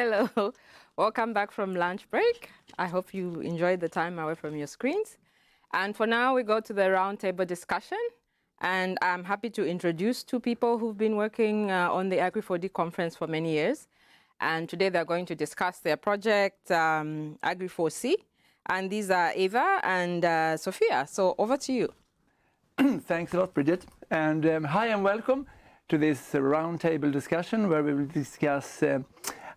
Hello, welcome back from lunch break. I hope you enjoyed the time away from your screens. And for now, we go to the roundtable discussion. And I'm happy to introduce two people who've been working on the AgriFoSe conference for many years. And today they're going to discuss their project, AgriFoSe. And these are Eva and Sophia. So over to you. Thanks a lot, Bridget. And hi and welcome to this roundtable discussion where we will discuss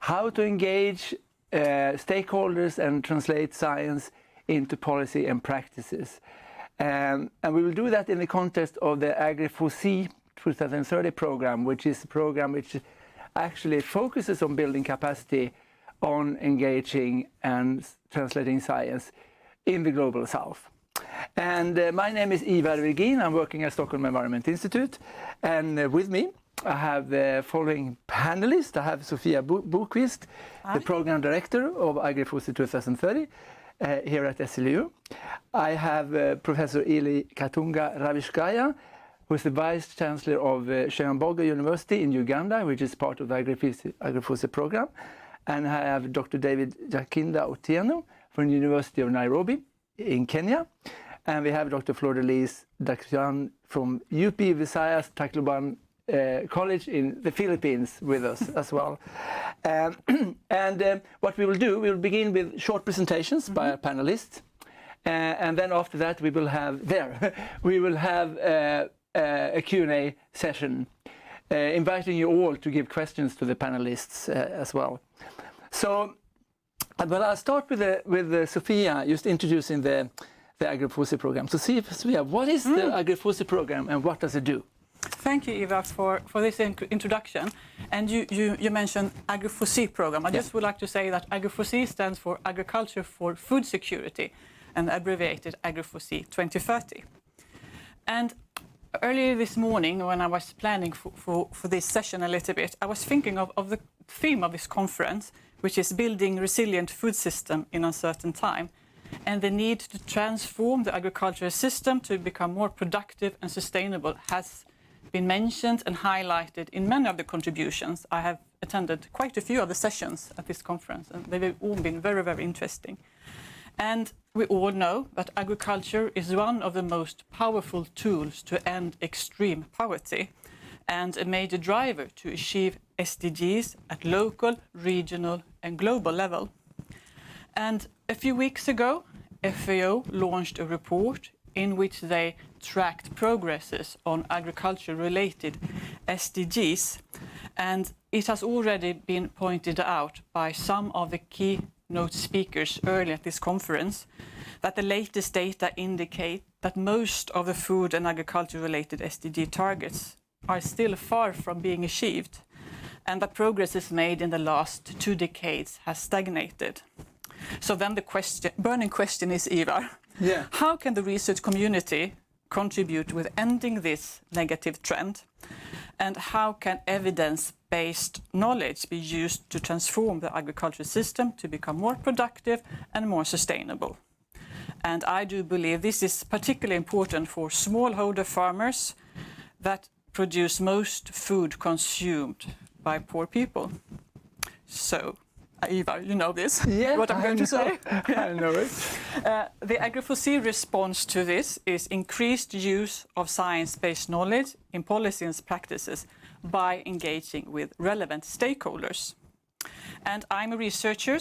how to engage stakeholders and translate science into policy and practices. And we will do that in the context of the AgriFoSe 2030 program, which is a program which actually focuses on building capacity on engaging and translating science in the global south. And my name is Eva Virgin. I'm working at Stockholm Environment Institute. And with me, I have the following panelists. I have Sofia Bokvist, the Program Director of AgriFoSe 2030 here at SLU. I have Professor Eli Katunga Ravishkaya, who is the Vice Chancellor of Sherambogo University in Uganda, which is part of the AgriFoSe program. And I have Dr. David Jakinda Otieno from the University of Nairobi in Kenya. And we have Dr. Flor-Delise Dakshan from UP Visayas Tacloban College in the Philippines with us as well. What we will do, we will begin with short presentations by our panelists. And then after that, we will have a Q&A session, inviting you all to give questions to the panelists as well. So, well, I'll start with Sophia, just introducing the AgriFoSe program. So, Sophia, what is the AgriFoSe program and what does it do? Thank you, Eva, for this introduction. And you mentioned AgriFoSe program. I just would like to say that AgriFoSe stands for Agriculture for Food Security, and abbreviated AgriFoSe 2030. And earlier this morning, when I was planning for this session a little bit, I was thinking of the theme of this conference, which is building resilient food system in uncertain time, and the need to transform the agricultural system to become more productive and sustainable has been mentioned and highlighted in many of the contributions. I have attended quite a few of the sessions at this conference, and they've all been very, very interesting. And we all know that agriculture is one of the most powerful tools to end extreme poverty and a major driver to achieve SDGs at local, regional, and global level. And a few weeks ago, FAO launched a report in which they tracked progresses on agriculture-related SDGs. And it has already been pointed out by some of the keynote speakers earlier at this conference that the latest data indicate that most of the food and agriculture-related SDG targets are still far from being achieved, and that progress made in the last 2 decades has stagnated. So then the burning question is, Eva, how can the research community contribute with ending this negative trend? And how can evidence-based knowledge be used to transform the agricultural system to become more productive and more sustainable? And I do believe this is particularly important for smallholder farmers that produce most food consumed by poor people. So, Eva, you know this, what I'm going to say. I know it. The AgriFoSe response to this is increased use of science-based knowledge in policy and practices by engaging with relevant stakeholders. And I'm a researcher.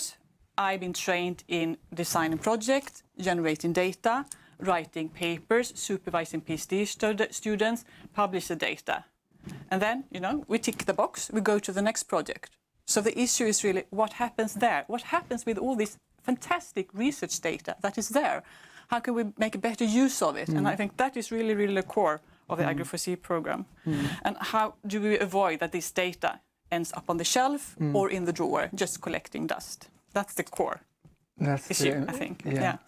I've been trained in designing projects, generating data, writing papers, supervising PhD students, publish the data. And then, we tick the box, we go to the next project. So the issue is really what happens there? What happens with all this fantastic research data that is there? How can we make a better use of it? And I think that is really, really the core of the AgriFoSe program. And how do we avoid that this data ends up on the shelf or in the drawer, just collecting dust? That's the core issue, I think. Yeah.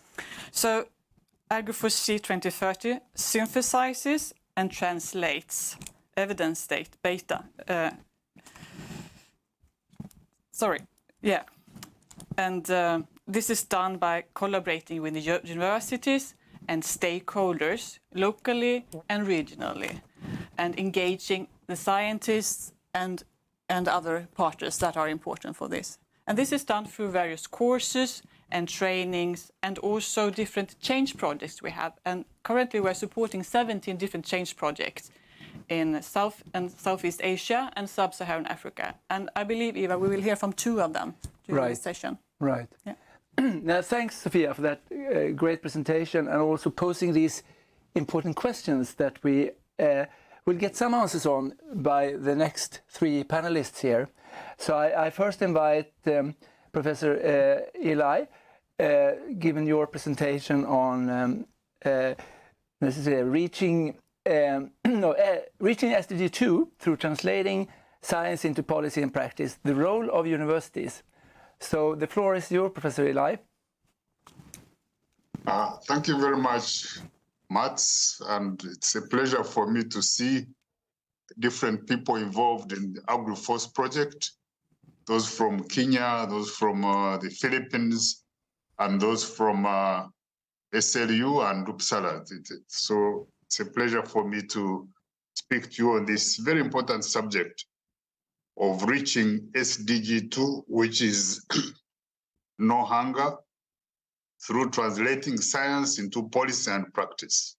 So AgriFoSe 2030 synthesizes and translates evidence-based data. And this is done by collaborating with the universities and stakeholders locally and regionally, and engaging the scientists and other partners that are important for this. And this is done through various courses and trainings and also different change projects we have. And currently we're supporting 17 different change projects in South and Southeast Asia and Sub-Saharan Africa. And I believe, Eva, we will hear from 2 of them during this session. Right. Yeah. Now, thanks, Sophia, for that great presentation and also posing these important questions that we will get some answers on by the next 3 panelists here. So I first invite Professor Eli, given your presentation on reaching SDG 2 through translating science into policy and practice, the role of universities. So the floor is yours, Professor Eli. Thank you very much, Mats, and it's a pleasure for me to see different people involved in the AgriFoSe project, those from Kenya, those from the Philippines, and those from SLU and Uppsala. So it's a pleasure for me to speak to you on this very important subject of reaching SDG 2, which is no hunger, through translating science into policy and practice,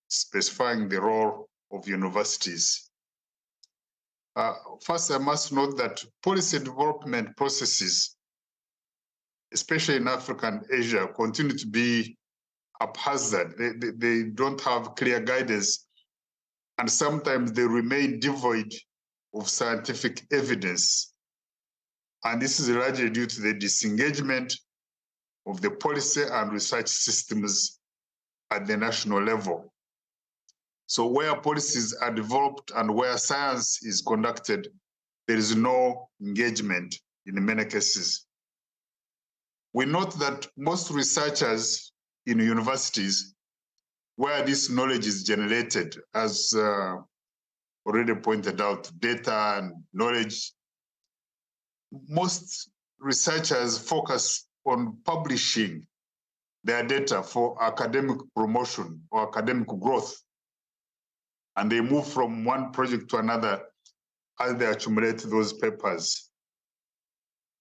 specifying the role of universities. First, I must note that policy development processes, especially in Africa and Asia, continue to be haphazard. They don't have clear guidance, and sometimes they remain devoid of scientific evidence. And this is largely due to the disengagement of the policy and research systems at the national level. So where policies are developed and where science is conducted, there is no engagement in many cases. We note that most researchers in universities, where this knowledge is generated, as already pointed out, data and knowledge, most researchers focus on publishing their data for academic promotion or academic growth. And they move from one project to another as they accumulate those papers.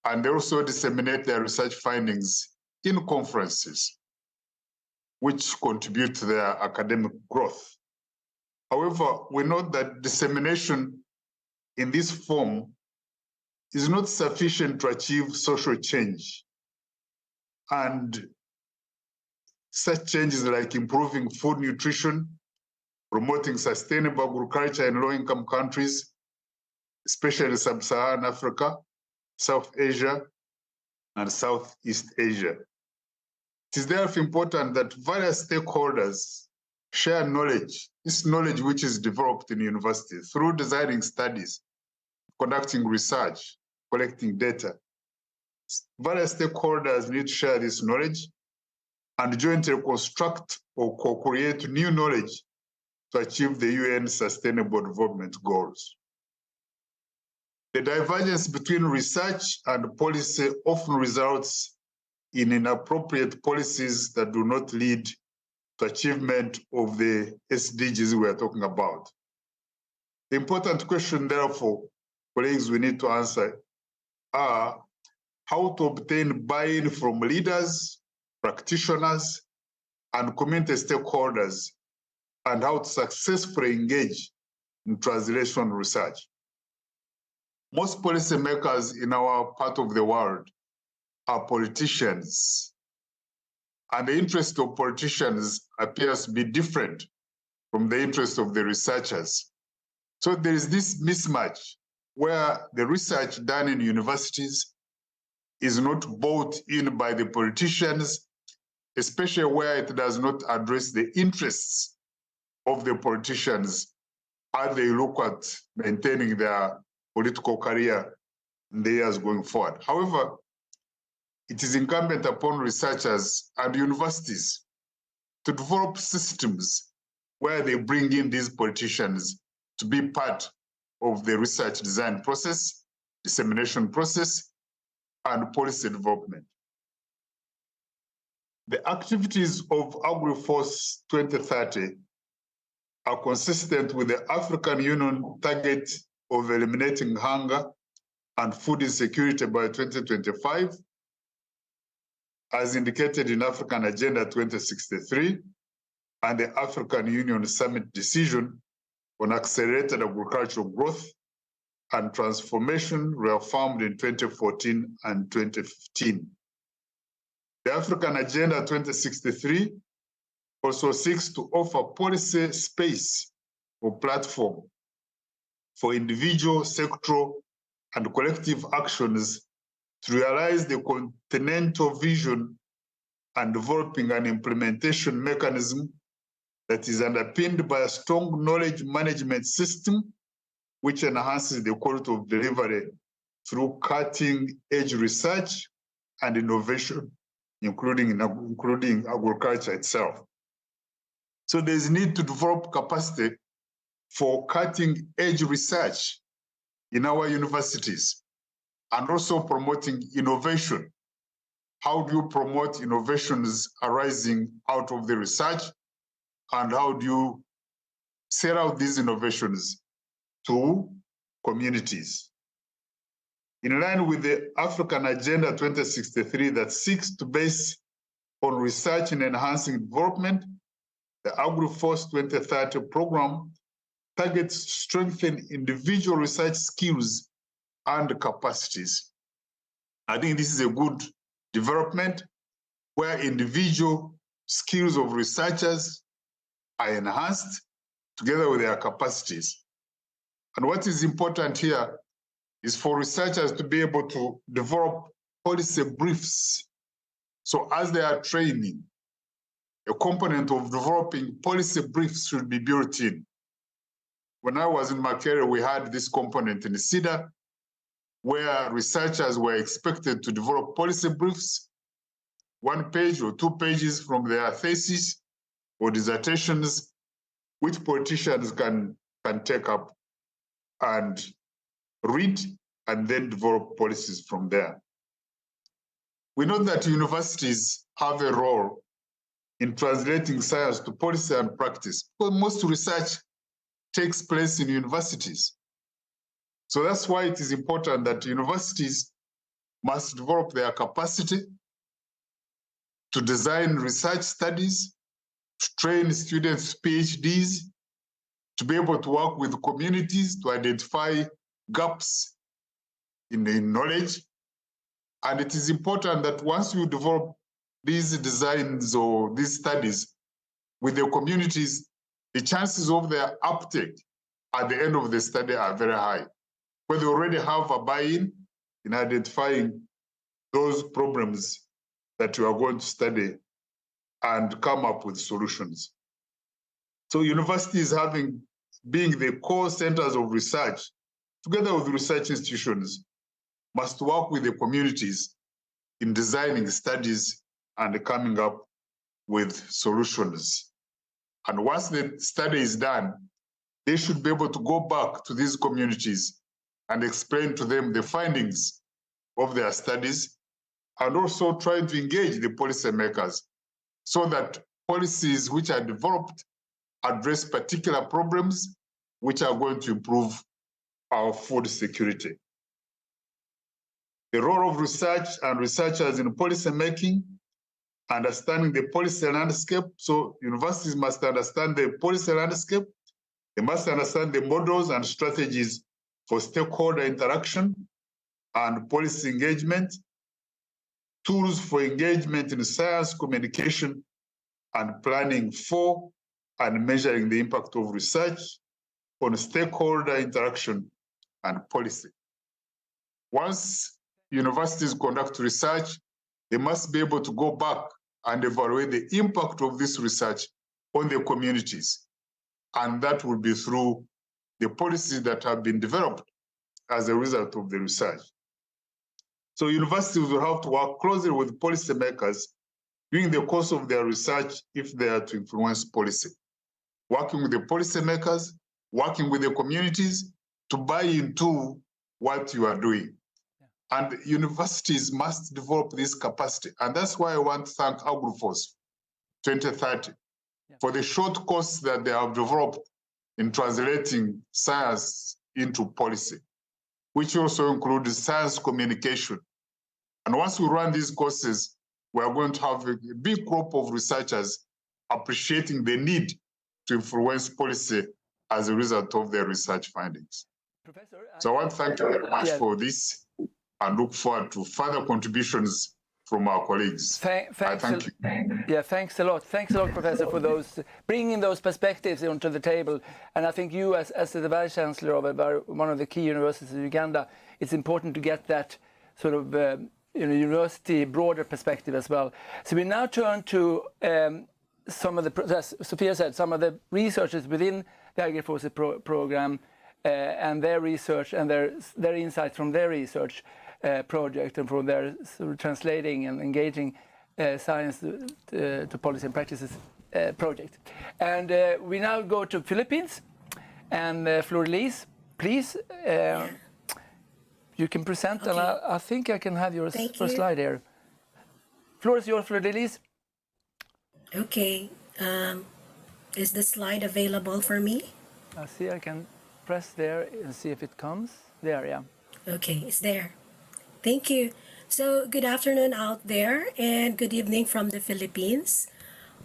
And they also disseminate their research findings in conferences, which contribute to their academic growth. However, we note that dissemination in this form is not sufficient to achieve social change. And such changes like improving food nutrition, promoting sustainable agriculture in low-income countries, especially Sub-Saharan Africa, South Asia, and Southeast Asia. It is therefore important that various stakeholders share knowledge, this knowledge which is developed in universities through designing studies, conducting research, collecting data. Various stakeholders need to share this knowledge and jointly construct or co-create new knowledge to achieve the UN Sustainable Development Goals. The divergence between research and policy often results in inappropriate policies that do not lead to achievement of the SDGs we are talking about. The important question, therefore, colleagues, we need to answer are how to obtain buy-in from leaders, practitioners, and community stakeholders, and how to successfully engage in translation research. Most policymakers in our part of the world are politicians, and the interest of politicians appears to be different from the interest of the researchers. So there is this mismatch where the research done in universities is not bought in by the politicians, especially where it does not address the interests of the politicians as they look at maintaining their political career in the years going forward. However, it is incumbent upon researchers and universities to develop systems where they bring in these politicians to be part of the research design process, dissemination process, and policy development. The activities of AgriFoSe 2030 are consistent with the African Union target of eliminating hunger and food insecurity by 2025, as indicated in African Agenda 2063 and the African Union Summit Decision on Accelerated Agricultural Growth and Transformation, reaffirmed in 2014 and 2015. The African Agenda 2063 also seeks to offer policy space or platform for individual, sectoral, and collective actions to realize the continental vision and developing an implementation mechanism that is underpinned by a strong knowledge management system which enhances the quality of delivery through cutting-edge research and innovation, including agriculture itself. So there's need to develop capacity for cutting-edge research in our universities and also promoting innovation. How do you promote innovations arising out of the research, and how do you set out these innovations to communities? In line with the African Agenda 2063 that seeks to base on research in enhancing development, the AgriFoSe 2030 program targets to strengthen individual research skills and capacities. I think this is a good development where individual skills of researchers are enhanced together with their capacities. And what is important here is for researchers to be able to develop policy briefs. So as they are training, a component of developing policy briefs should be built in. When I was in Makerere, we had this component in Sida, where researchers were expected to develop policy briefs, 1 page or 2 pages from their thesis or dissertations, which politicians can take up and read and then develop policies from there. We know that universities have a role in translating science to policy and practice, because most research takes place in universities. So that's why it is important that universities must develop their capacity to design research studies, to train students, PhDs, to be able to work with communities to identify gaps in knowledge. And it is important that once you develop these designs or these studies with the communities, the chances of their uptake at the end of the study are very high, where they already have a buy-in in identifying those problems that you are going to study and come up with solutions. So universities being the core centers of research, together with research institutions, must work with the communities in designing studies and coming up with solutions. And once the study is done, they should be able to go back to these communities and explain to them the findings of their studies, and also try to engage the policymakers so that policies which are developed address particular problems which are going to improve our food security. The role of research and researchers in policy making, understanding the policy landscape. So universities must understand the policy landscape. They must understand the models and strategies for stakeholder interaction and policy engagement, tools for engagement in science communication and planning for and measuring the impact of research on stakeholder interaction and policy. Once universities conduct research, they must be able to go back and evaluate the impact of this research on the communities. And that will be through the policies that have been developed as a result of the research. So universities will have to work closely with policymakers during the course of their research if they are to influence policy. Working with the policymakers, working with the communities to buy into what you are doing. And universities must develop this capacity. And that's why I want to thank AgriFoSe 2030 for the short course that they have developed in translating science into policy. which also includes science communication. And once we run these courses, we are going to have a big crop of researchers appreciating the need to influence policy as a result of their research findings. Professor, So I want to thank you very much for this and look forward to further contributions from our colleagues. Thank you. Yeah, thanks a lot. Thanks a lot, Professor, for those bringing those perspectives onto the table. And I think you, as the Vice Chancellor of one of the key universities in Uganda, it's important to get that sort of university broader perspective as well. So we now turn to some of the, as Sophia said, some of the researchers within the AgriFoSe program and their research and their insights from their research project and from their sort of translating and engaging science to policy and practices project. And we now go to Philippines, and Fleur-Elise, please, you can present, okay. And I think I can have your first slide here. Floor is yours, Fleur-Elise. Okay, is the slide available for me? I see I can press there and see if it comes. There, yeah. Okay, it's there. Thank you. So good afternoon out there and good evening from the Philippines.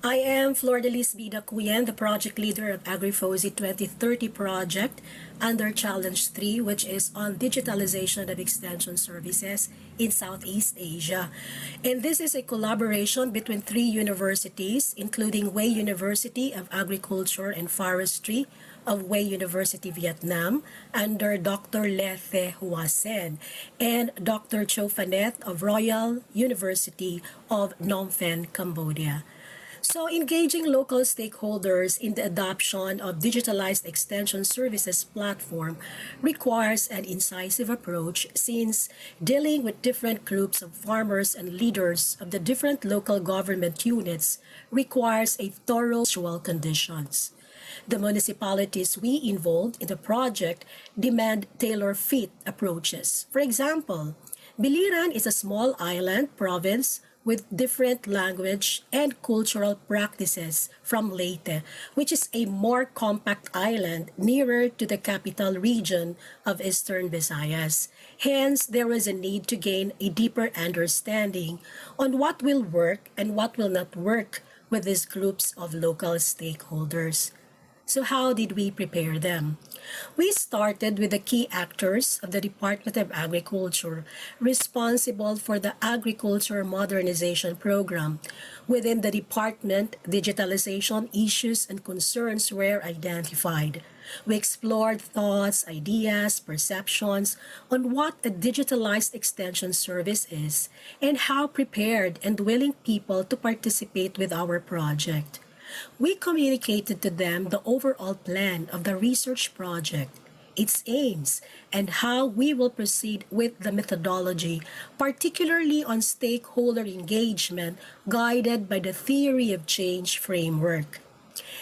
I am Fleur-Elise Bidacuyen, the project leader of AgriFoSe 2030 project under Challenge 3, which is on digitalization of extension services in Southeast Asia. And this is a collaboration between 3 universities, including Way University of Agriculture and Forestry of Way University, Vietnam, under Dr. Le The Hua Sen, and Dr. Cho Phanet of Royal University of Phnom Penh, Cambodia. So engaging local stakeholders in the adoption of digitalized extension services platform requires an incisive approach, since dealing with different groups of farmers and leaders of the different local government units requires a thorough visual conditions. The municipalities we involved in the project demand tailor-fit approaches. For example, Biliran is a small island province with different language and cultural practices from Leyte, which is a more compact island nearer to the capital region of Eastern Visayas. Hence, there was a need to gain a deeper understanding on what will work and what will not work with these groups of local stakeholders. So how did we prepare them? We started with the key actors of the Department of Agriculture responsible for the Agriculture Modernization Program. Within the department, digitalization issues and concerns were identified. We explored thoughts, ideas, perceptions on what a digitalized extension service is and how prepared and willing people to participate with our project. We communicated to them the overall plan of the research project, its aims, and how we will proceed with the methodology, particularly on stakeholder engagement guided by the theory of change framework.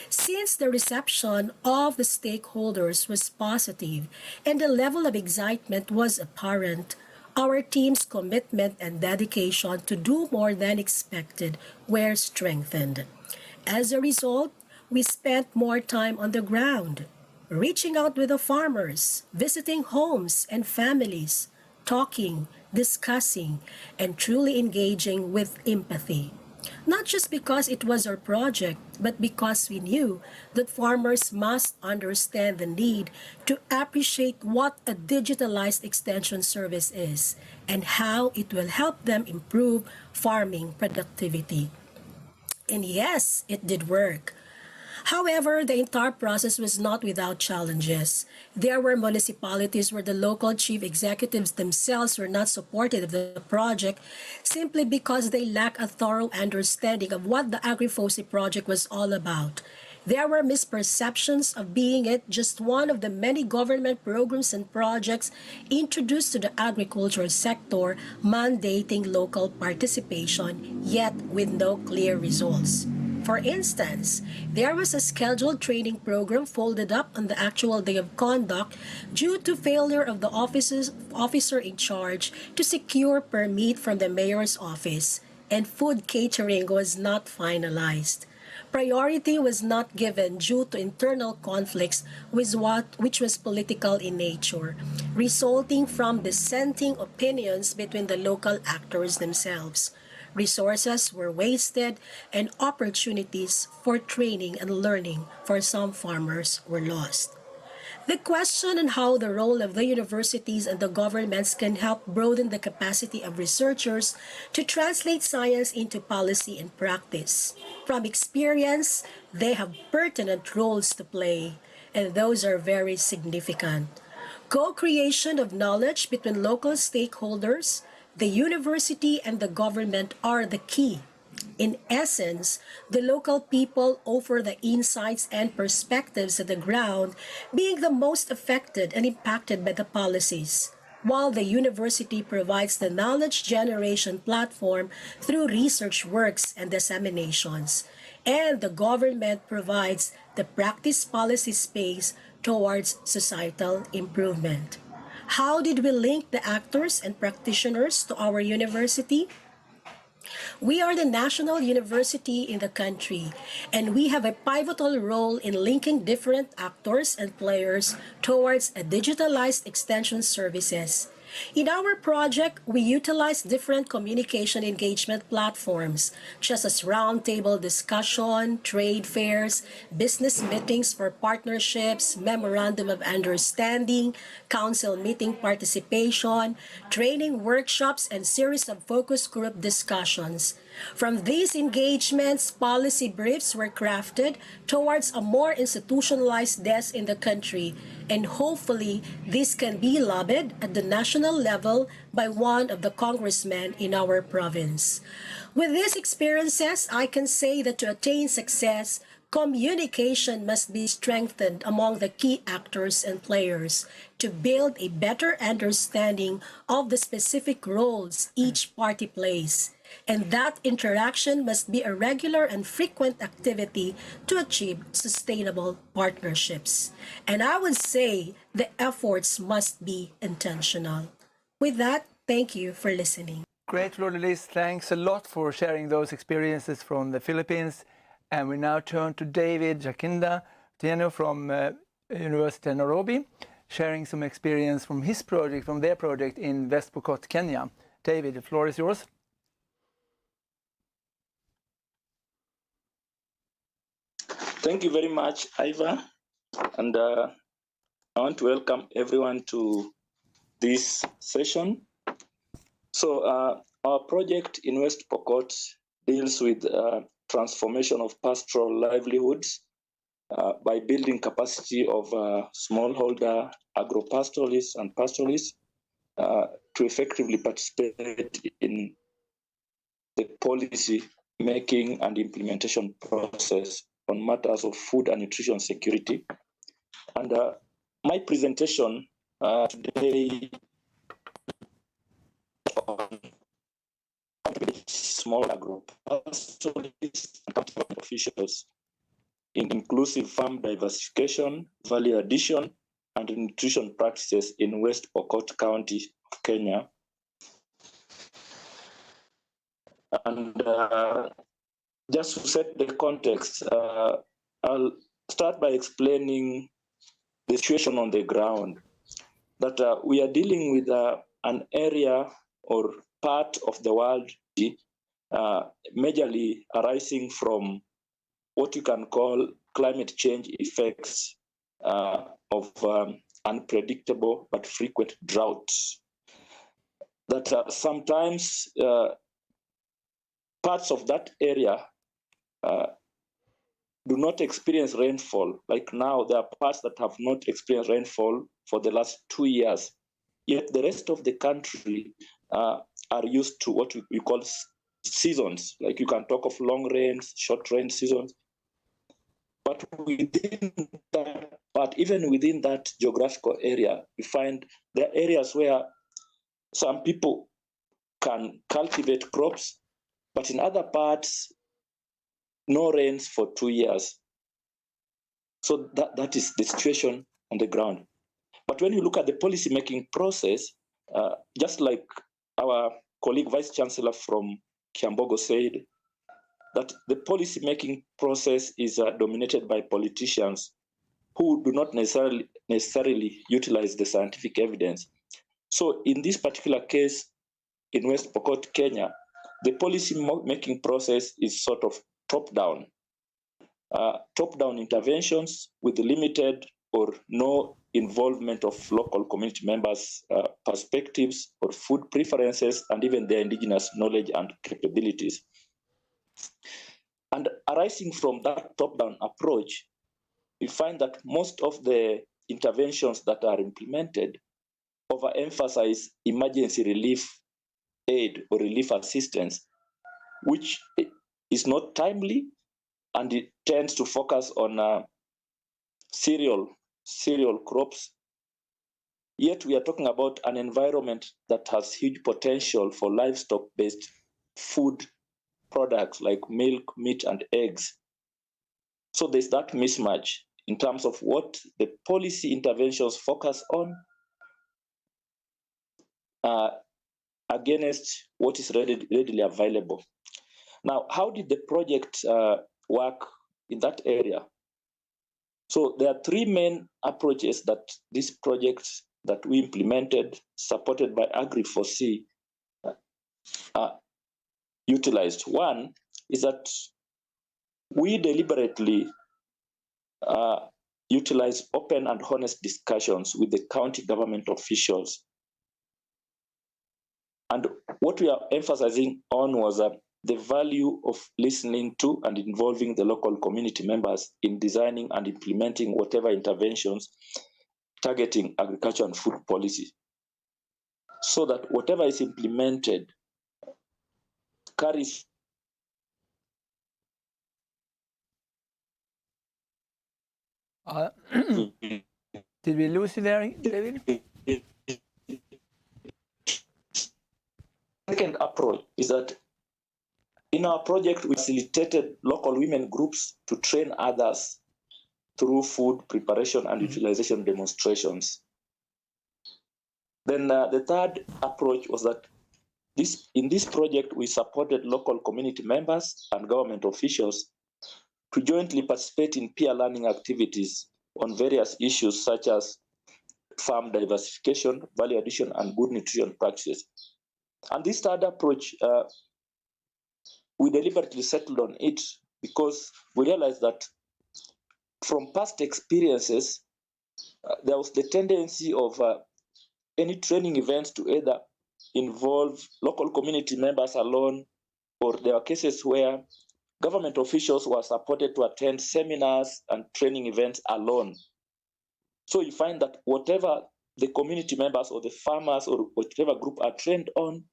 Since the reception of the stakeholders was positive and the level of excitement was apparent, our team's commitment and dedication to do more than expected were strengthened. As a result, we spent more time on the ground, reaching out with the farmers, visiting homes and families, talking, discussing, and truly engaging with empathy. Not just because it was our project, but because we knew that farmers must understand the need to appreciate what a digitalized extension service is and how it will help them improve farming productivity. And yes, it did work. However, the entire process was not without challenges. There were municipalities where the local chief executives themselves were not supportive of the project simply because they lack a thorough understanding of what the AgriFoSe project was all about. There were misperceptions of being it just one of the many government programs and projects introduced to the agricultural sector mandating local participation, yet with no clear results. For instance, there was a scheduled training program folded up on the actual day of conduct due to failure of the officer in charge to secure permit from the mayor's office, and food catering was not finalized. Priority was not given due to internal conflicts which was political in nature, resulting from dissenting opinions between the local actors themselves. Resources were wasted and opportunities for training and learning for some farmers were lost. The question on how the role of the universities and the governments can help broaden the capacity of researchers to translate science into policy and practice. From experience, they have pertinent roles to play, and those are very significant. Co-creation of knowledge between local stakeholders, the university and the government are the key. In essence, the local people offer the insights and perspectives of the ground, being the most affected and impacted by the policies, while the university provides the knowledge generation platform through research works and disseminations, and the government provides the practice policy space towards societal improvement. How did we link the actors and practitioners to our university? We are the national university in the country, and we have a pivotal role in linking different actors and players towards a digitalized extension services. In our project, we utilize different communication engagement platforms, such as roundtable discussion, trade fairs, business meetings for partnerships, memorandum of understanding, council meeting participation, training workshops, and series of focus group discussions. From these engagements, policy briefs were crafted towards a more institutionalized desk in the country, and hopefully this can be lobbied at the national level by one of the congressmen in our province. With these experiences, I can say that to attain success, communication must be strengthened among the key actors and players to build a better understanding of the specific roles each party plays. And that interaction must be a regular and frequent activity to achieve sustainable partnerships. And I would say the efforts must be intentional. With that, thank you for listening. Great, Flor-Delise. Thanks a lot for sharing those experiences from the Philippines. And we now turn to David Jacinda Tieno from University of Nairobi, sharing some experience from his project, from their project in West Pokot, Kenya. David, the floor is yours. Thank you very much, Iva. And I want to welcome everyone to this session. So our project in West Pokot deals with transformation of pastoral livelihoods by building capacity of smallholder agro-pastoralists and pastoralists to effectively participate in the policy making and implementation process on matters of food and nutrition security. And my presentation today on small agro-pastoralists and officials in inclusive farm diversification, value addition, and nutrition practices in West Pokot County of Kenya. And just to set the context, I'll start by explaining the situation on the ground, that we are dealing with an area or part of the world majorly arising from what you can call climate change effects of unpredictable but frequent droughts. That sometimes parts of that area do not experience rainfall. Like now, there are parts that have not experienced rainfall for the last 2 years. Yet the rest of the country are used to what we call seasons. Like you can talk of long rains, short rain seasons. But within that part, even within that geographical area, we find there are areas where some people can cultivate crops, but in other parts, no rains for 2 years. So that is the situation on the ground. But when you look at the policy-making process, just like our colleague Vice Chancellor from Kiambogo said, that the policy-making process is dominated by politicians who do not necessarily utilize the scientific evidence. So in this particular case, in West Pokot, Kenya, the policy-making process is sort of top-down. Top-down interventions with limited or no involvement of local community members' perspectives or food preferences and even their indigenous knowledge and capabilities. And arising from that top-down approach, we find that most of the interventions that are implemented overemphasize emergency relief aid or relief assistance, which is not timely, and it tends to focus on cereal crops. Yet we are talking about an environment that has huge potential for livestock-based food products like milk, meat, and eggs. So there's that mismatch in terms of what the policy interventions focus on against what is readily available. Now, how did the project work in that area? So there are three main approaches that this project that we implemented, supported by AgriFoSe, utilized. One is that we deliberately utilized open and honest discussions with the county government officials. And what we are emphasizing on was the value of listening to and involving the local community members in designing and implementing whatever interventions targeting agriculture and food policy, so that whatever is implemented carries Did we lose you there, David? Second approach is that in our project, we facilitated local women groups to train others through food preparation and utilization demonstrations. Then the third approach was that in this project, we supported local community members and government officials to jointly participate in peer learning activities on various issues such as farm diversification, value addition, and good nutrition practices. And this third approach, we deliberately settled on it because we realized that from past experiences, there was the tendency of any training events to either involve local community members alone, or there are cases where government officials were supported to attend seminars and training events alone. So you find that whatever the community members or the farmers or whatever group are trained on,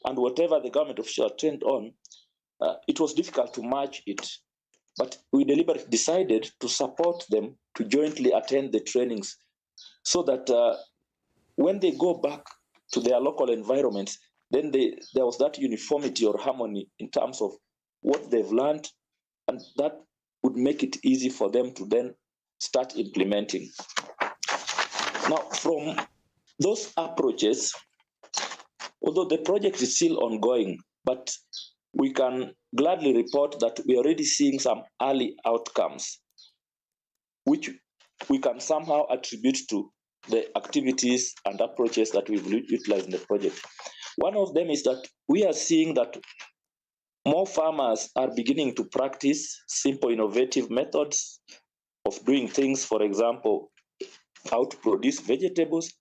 and whatever the government officials are trained on, it was difficult to match it. But we deliberately decided to support them to jointly attend the trainings so that when they go back to their local environments, then there was that uniformity or harmony in terms of what they've learned, and that would make it easy for them to then start implementing. Now, from those approaches, although the project is still ongoing, but we can gladly report that we are already seeing some early outcomes, which we can somehow attribute to the activities and approaches that we've utilized in the project. One of them is that we are seeing that more farmers are beginning to practice simple, innovative methods of doing things, for example, how to produce vegetables,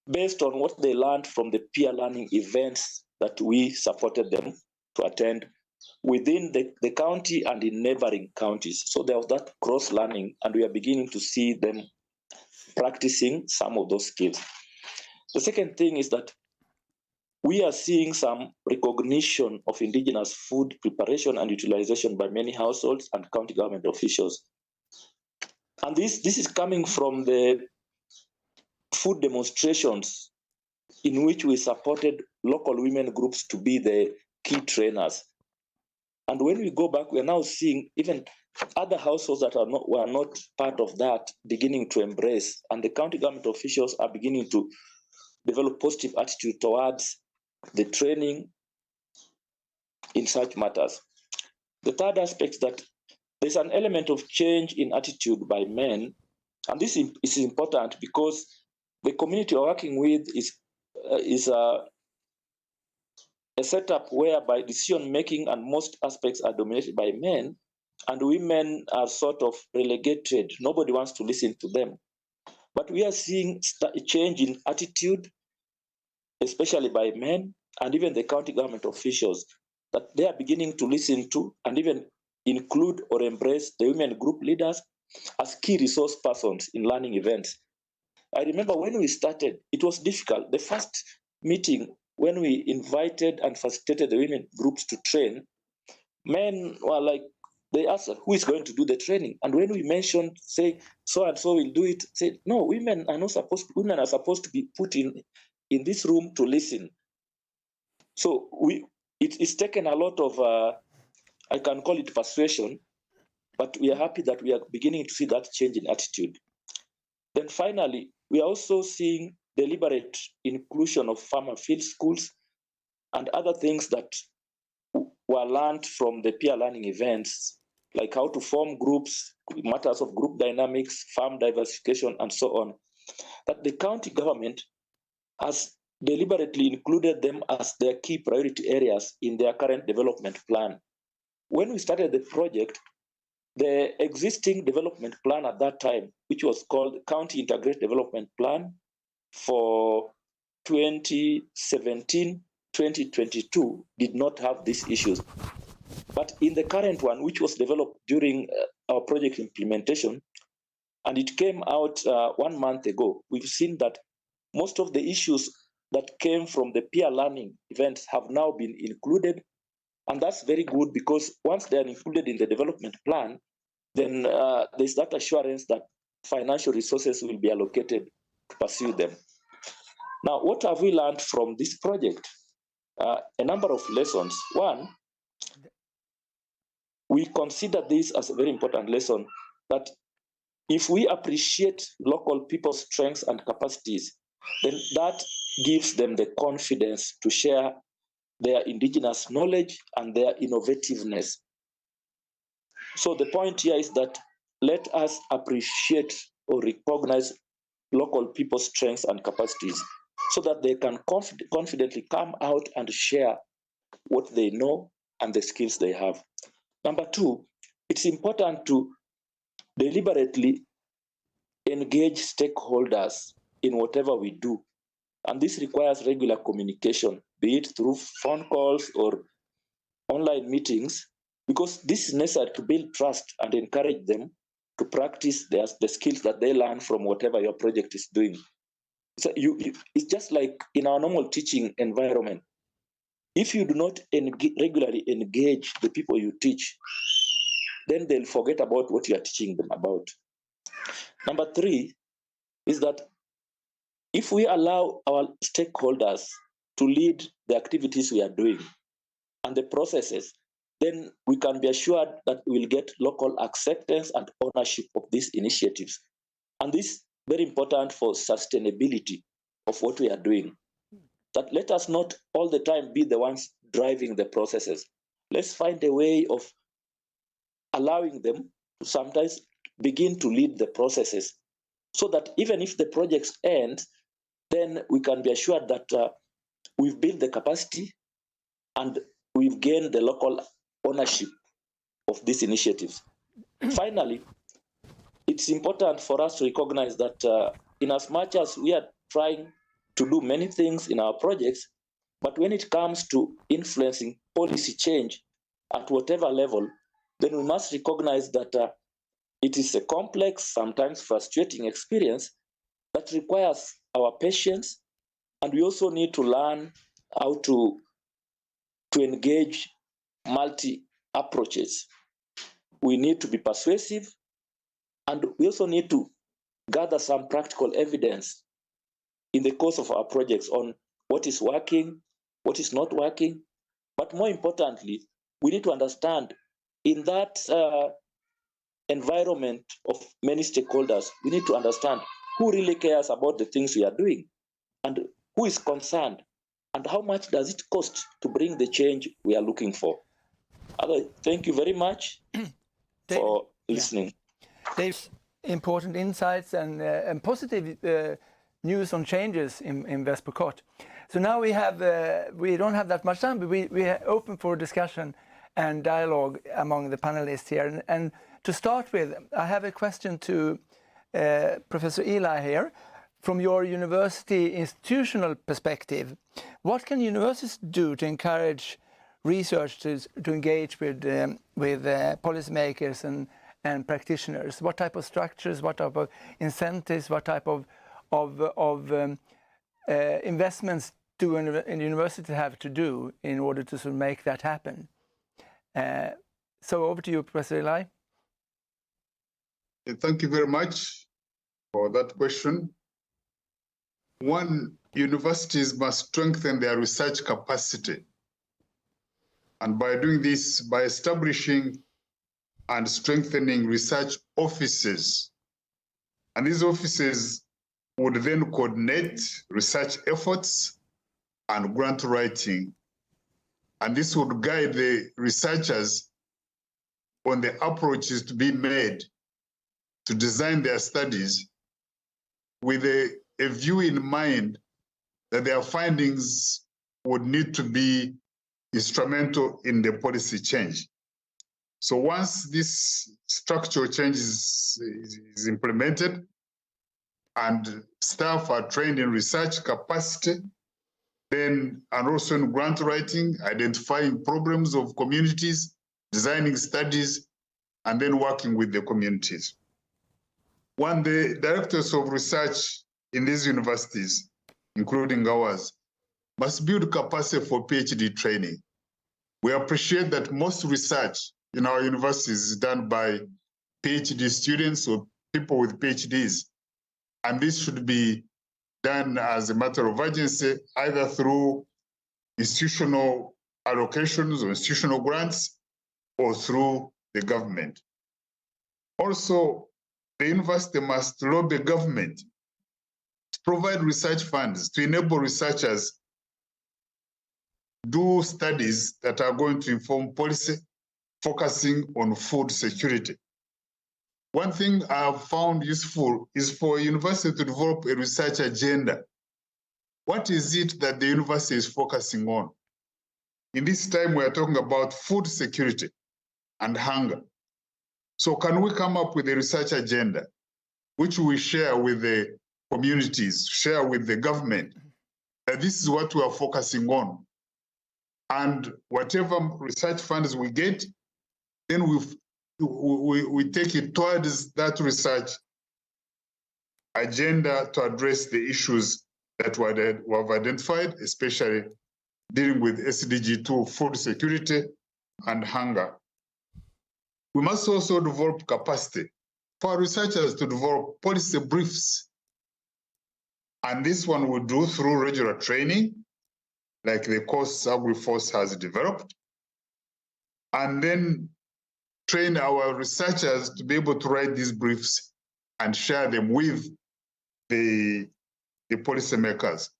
based on what they learned from the peer learning events that we supported them to attend within the county and in neighboring counties. So there was that cross learning, and we are beginning to see them practicing some of those skills. The second thing is that we are seeing some recognition of indigenous food preparation and utilization by many households and county government officials. And this is coming from the food demonstrations in which we supported local women groups to be the key trainers. And when we go back, we are now seeing even other households that were not part of that beginning to embrace, and the county government officials are beginning to develop positive attitude towards the training in such matters. The third aspect is that there's an element of change in attitude by men, and this is important because the community we're working with is a setup whereby decision making and most aspects are dominated by men, and women are sort of relegated. Nobody wants to listen to them. But we are seeing a change in attitude, especially by men and even the county government officials, that they are beginning to listen to and even include or embrace the women group leaders as key resource persons in learning events. I remember when we started, it was difficult. The first meeting, when we invited and facilitated the women groups to train, men were like, they asked who is going to do the training. And when we mentioned, say, so and so will do it, said, no, women are supposed to be put in this room to listen. So it's taken a lot of, I can call it persuasion, but we are happy that we are beginning to see that change in attitude. Then finally, we are also seeing deliberate inclusion of farmer field schools and other things that were learned from the peer learning events, like how to form groups, matters of group dynamics, farm diversification, and so on, that the county government has deliberately included them as their key priority areas in their current development plan. When we started the project, the existing development plan at that time, which was called County Integrated Development Plan for 2017-2022, did not have these issues. But in the current one, which was developed during our project implementation, and it came out 1 month ago, we've seen that most of the issues that came from the peer learning events have now been included. And that's very good because once they are included in the development plan, then there's that assurance that financial resources will be allocated to pursue them. Now, what have we learned from this project? A number of lessons. One, we consider this as a very important lesson, that if we appreciate local people's strengths and capacities, then that gives them the confidence to share their indigenous knowledge and their innovativeness. So the point here is that let us appreciate or recognize local people's strengths and capacities so that they can confidently come out and share what they know and the skills they have. Number two, it's important to deliberately engage stakeholders in whatever we do. And this requires regular communication, be it through phone calls or online meetings, because this is necessary to build trust and encourage them to practice the skills that they learn from whatever your project is doing. So it's just like in our normal teaching environment. If you do not regularly engage the people you teach, then they'll forget about what you are teaching them about. Number three is that if we allow our stakeholders to lead the activities we are doing and the processes, then we can be assured that we will get local acceptance and ownership of these initiatives. And this is very important for sustainability of what we are doing. That let us not all the time be the ones driving the processes. Let's find a way of allowing them to sometimes begin to lead the processes so that even if the projects end, then we can be assured that we've built the capacity and we've gained the local ownership of these initiatives. Finally, it's important for us to recognize that in as much as we are trying to do many things in our projects, but when it comes to influencing policy change at whatever level, then we must recognize that it is a complex, sometimes frustrating experience that requires our patience, and we also need to learn how to engage multi-approaches. We need to be persuasive, and we also need to gather some practical evidence in the course of our projects on what is working, what is not working. But more importantly, we need to understand in that environment of many stakeholders, we need to understand who really cares about the things we are doing and who is concerned and how much does it cost to bring the change we are looking for. Thank you very much for listening. Dave's important insights and positive news on changes in West Pokot. So now we don't have that much time, but we are open for discussion and dialogue among the panelists here. And to start with, I have a question to Professor Eli here. From your university institutional perspective, what can universities do to encourage research to engage with policymakers and practitioners? What type of structures, what type of incentives, what type of investments do a university have to do in order to sort of make that happen? So over to you, Professor Eli. Thank you very much for that question. One, universities must strengthen their research capacity. And by doing this, by establishing and strengthening research offices. And these offices would then coordinate research efforts and grant writing. And this would guide the researchers on the approaches to be made to design their studies with a view in mind that their findings would need to be instrumental in the policy change. So once this structural change is implemented and staff are trained in research capacity, then and also in grant writing, identifying problems of communities, designing studies, and then working with the communities. One, the directors of research in these universities, including ours, must build capacity for PhD training. We appreciate that most research in our universities is done by PhD students or people with PhDs. And this should be done as a matter of urgency, either through institutional allocations or institutional grants or through the government. Also, the university must lobby government to provide research funds to enable researchers do studies that are going to inform policy, focusing on food security. One thing I have found useful is for a university to develop a research agenda. What is it that the university is focusing on? In this time, we are talking about food security and hunger. So can we come up with a research agenda which we share with the communities, share with the government, that this is what we are focusing on? And whatever research funds we get, then we take it towards that research agenda to address the issues that we have identified, especially dealing with SDG 2, food security and hunger. We must also develop capacity for researchers to develop policy briefs. And this one we do through regular training, like the course AgriFoSe has developed, and then train our researchers to be able to write these briefs and share them with the policymakers.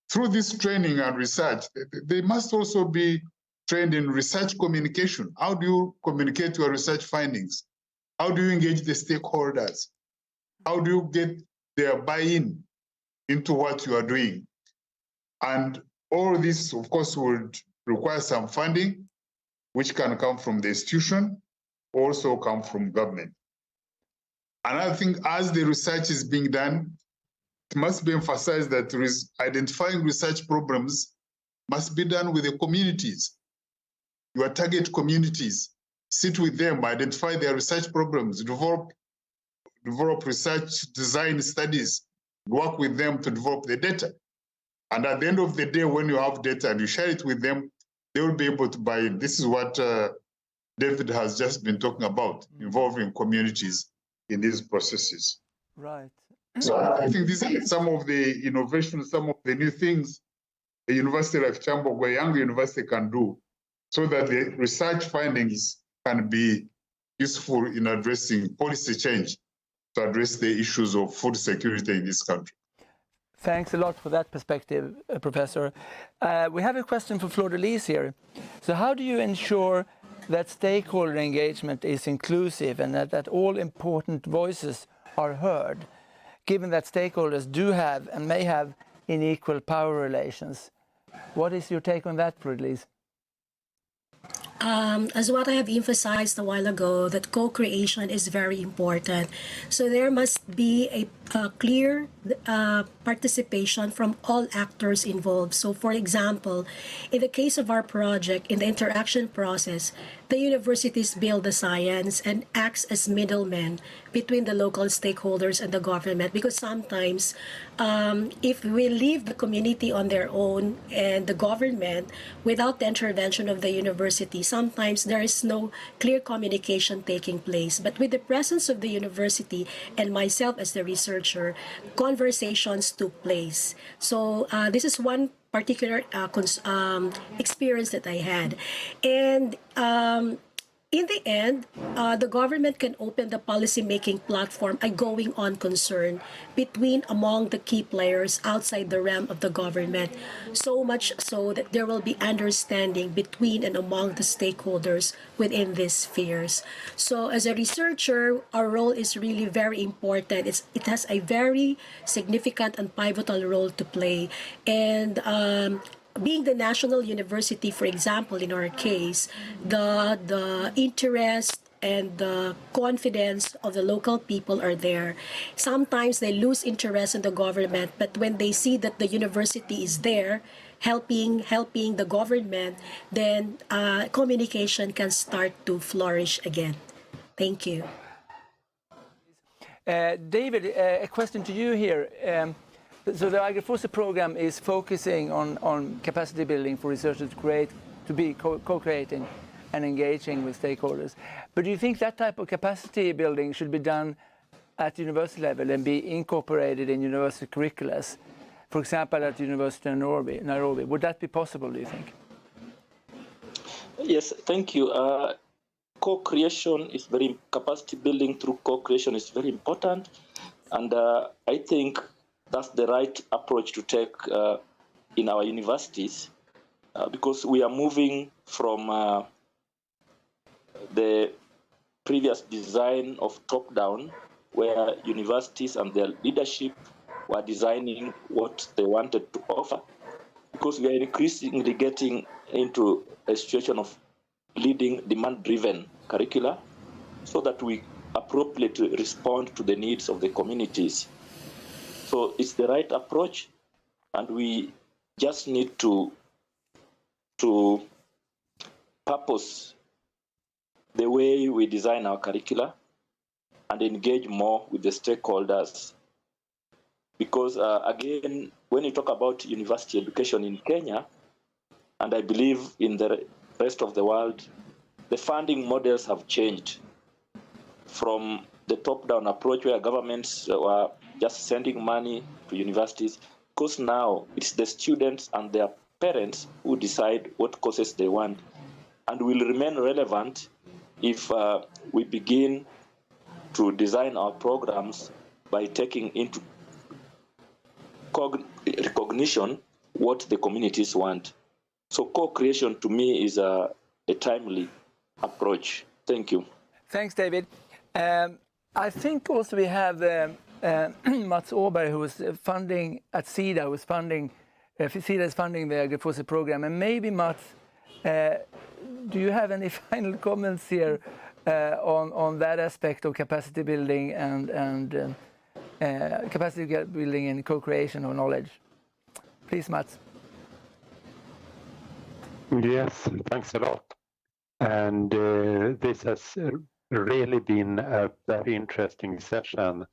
Through this training and research, they must also be trained in research communication. How do you communicate your research findings? How do you engage the stakeholders? How do you get their buy-in into what you are doing? And all this, of course, would require some funding, which can come from the institution, also come from government. Another thing, as the research is being done, it must be emphasized that identifying research problems must be done with the communities. Your target communities, sit with them, identify their research problems, develop research design studies, work with them to develop the data. And at the end of the day, when you have data and you share it with them, they will be able to buy in. This is what David has just been talking about, involving communities in these processes. Right. So I think these are some of the innovations, some of the new things a university like Chambogo, a young university, can do so that the research findings can be useful in addressing policy change to address the issues of food security in this country. Thanks a lot for that perspective, Professor. We have a question for Fleur de Lys here. So how do you ensure that stakeholder engagement is inclusive and that all important voices are heard, given that stakeholders do have and may have unequal power relations. What is your take on that, Fridlis? As what I have emphasized a while ago, that co-creation is very important. So there must be a clear participation from all actors involved. So for example, in the case of our project, in the interaction process, the universities build the science and acts as middlemen between the local stakeholders and the government, because sometimes if we leave the community on their own and the government without the intervention of the university, sometimes there is no clear communication taking place. But with the presence of the university and myself as the researcher, conversations took place. So this is one particular experience that I had. And in the end, the government can open the policy-making platform, a going-on concern among the key players outside the realm of the government, so much so that there will be understanding between and among the stakeholders within these spheres. So as a researcher, our role is really very important. It has a very significant and pivotal role to play. And being the national university, for example, in our case, the interest and the confidence of the local people are there. Sometimes they lose interest in the government, but when they see that the university is there, helping the government, then communication can start to flourish again. Thank you. David, a question to you here. So the AgriFoSe program is focusing on capacity building for researchers to be co-creating and engaging with stakeholders. But do you think that type of capacity building should be done at university level and be incorporated in university curricula? For example, at the University of Nairobi. Would that be possible, do you think? Yes, thank you. Co-creation is capacity building through co-creation is very important. And I think that's the right approach to take in our universities, because we are moving from the previous design of top-down, where universities and their leadership were designing what they wanted to offer, because we are increasingly getting into a situation of leading demand-driven curricula so that we appropriately respond to the needs of the communities. So it's the right approach, and we just need to purpose the way we design our curricula and engage more with the stakeholders. Because again, when you talk about university education in Kenya, and I believe in the rest of the world, the funding models have changed from the top-down approach where governments were just sending money to universities, because now it's the students and their parents who decide what courses they want, and will remain relevant if we begin to design our programs by taking into recognition what the communities want. So co-creation to me is a timely approach. Thank you. Thanks, David. I think also we have Mats Åberg, who was funding at Sida, Sida is funding the AgriFoSe program. And maybe, Mats, do you have any final comments here on that aspect of capacity building and capacity building and co-creation of knowledge? Please, Mats. Yes, thanks a lot. And this has really been a very interesting session,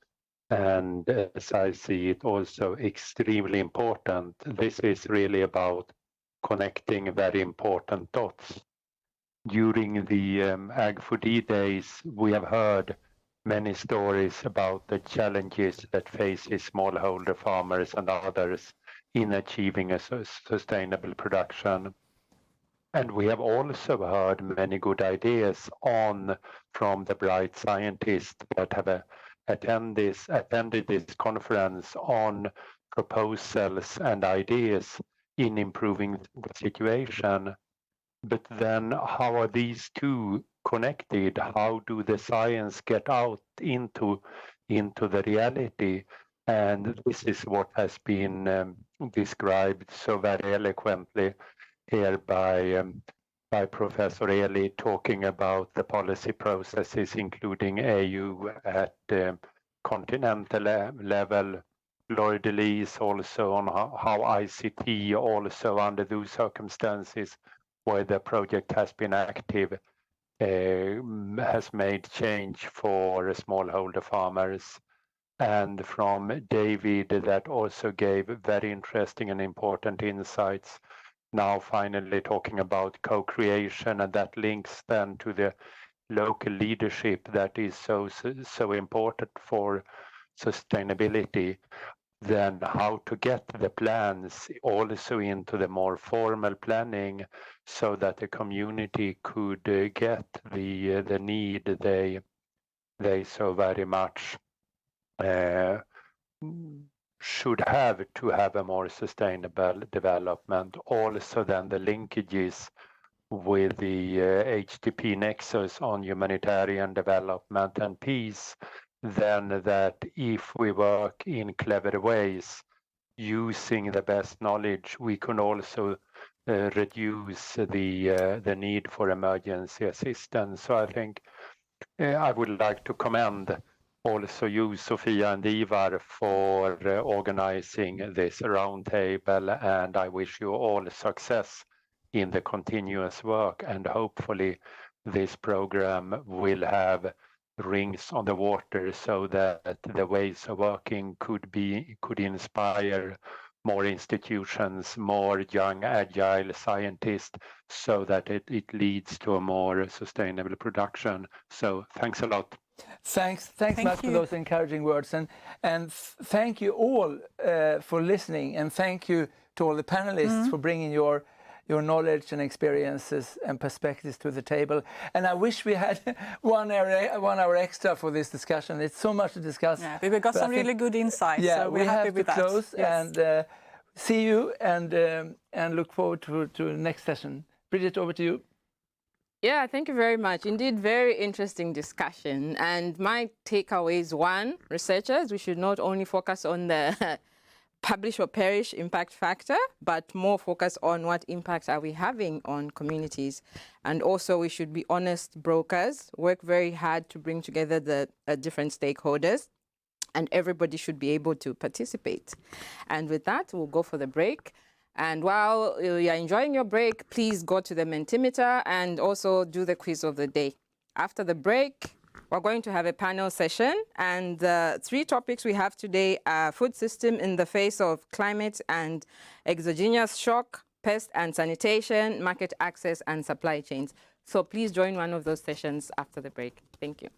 and as I see it, also extremely important. This is really about connecting very important dots. During the Ag4D days, we have heard many stories about the challenges that faces smallholder farmers and others in achieving a sustainable production. And we have also heard many good ideas from the bright scientists that have attended this conference on proposals and ideas in improving the situation. But then how are these two connected? How do the science get out into the reality? And this is what has been described so very eloquently here by Professor Eli, talking about the policy processes, including AU at continental level. Lloyd Elise also on how ICT also under those circumstances where the project has been active has made change for smallholder farmers. And from David, that also gave very interesting and important insights. Now finally talking about co-creation, and that links then to the local leadership that is so important for sustainability. Then how to get the plans also into the more formal planning so that the community could get the need they so very much should have to have a more sustainable development. Also then the linkages with the HDP nexus on humanitarian development and peace, then that if we work in clever ways, using the best knowledge, we can also reduce the need for emergency assistance. So I think I would like to commend also you, Sofia and Ivar, for organizing this roundtable, and I wish you all success in the continuous work, and hopefully this program will have rings on the water so that the ways of working could inspire more institutions, more young agile scientists, so that it leads to a more sustainable production. So thanks a lot. Thanks much for those encouraging words, and thank you all for listening, and thank you to all the panelists for bringing your knowledge and experiences and perspectives to the table. And I wish we had 1 hour extra for this discussion. It's so much to discuss. Yeah, we got some really good insights. Yeah, so we're happy with that. Close. Yes. And see you and look forward to the next session. Bridget, over to you. Yeah, thank you very much. Indeed, very interesting discussion. And my takeaway is, one, researchers, we should not only focus on the publish or perish impact factor, but more focus on what impact are we having on communities. And also we should be honest brokers, work very hard to bring together the different stakeholders, and everybody should be able to participate. And with that, we'll go for the break. And while you're enjoying your break, please go to the Mentimeter and also do the quiz of the day. After the break, we're going to have a panel session, and the 3 topics we have today are food system in the face of climate and exogenous shock, pest and sanitation, market access and supply chains. So please join one of those sessions after the break. Thank you.